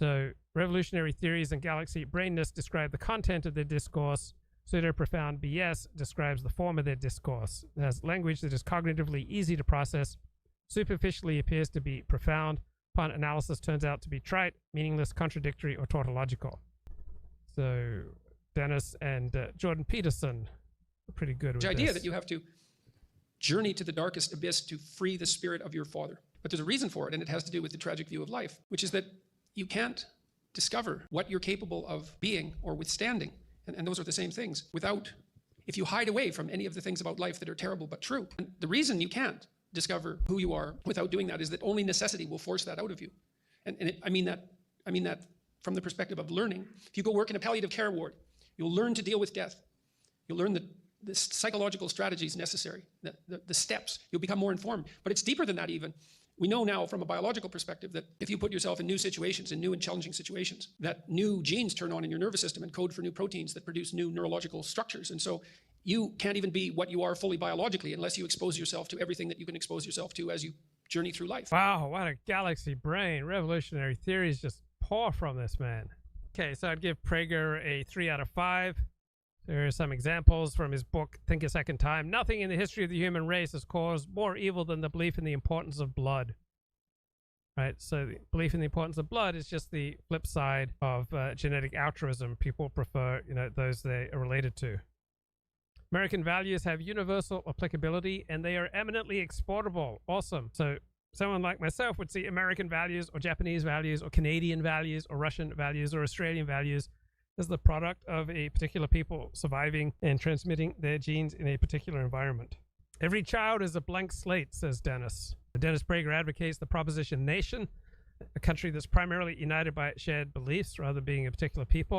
So revolutionary theories and galaxy brainness describe the content of their discourse. Pseudo-profound BS describes the form of their discourse. It has language that is cognitively easy to process, superficially appears to be profound, upon analysis turns out to be trite, meaningless, contradictory, or tautological. So Dennis and Jordan Peterson are pretty good with The this. idea that you have to journey to the darkest abyss to free the spirit of your father. But there's a reason for it, and it has to do with the tragic view of life, which is that you can't discover what you're capable of being or withstanding. And those are the same things if you hide away from any of the things about life that are terrible but true. And the reason you can't discover who you are without doing that is that only necessity will force that out of you. I mean that from the perspective of learning. If you go work in a palliative care ward, you'll learn to deal with death. You'll learn the psychological strategies necessary, the steps. You'll become more informed. But it's deeper than that even. We know now from a biological perspective that if you put yourself in new situations, in new and challenging situations, that new genes turn on in your nervous system and code for new proteins that produce new neurological structures. And so you can't even be what you are fully biologically unless you expose yourself to everything that you can expose yourself to as you journey through life. Wow, what a galaxy brain. Revolutionary theories just pour from this man. Okay, so I'd give Prager a 3 out of 5. There are some examples from his book, Think a Second Time. Nothing in the history of the human race has caused more evil than the belief in the importance of blood. Right, so the belief in the importance of blood is just the flip side of genetic altruism. People prefer, those they are related to. American values have universal applicability, and they are eminently exportable. Awesome. So someone like myself would see American values or Japanese values or Canadian values or Russian values or Australian values as the product of a particular people surviving and transmitting their genes in a particular environment. Every child is a blank slate, says Dennis. Dennis Prager advocates the proposition nation, a country that's primarily united by shared beliefs rather than being a particular people.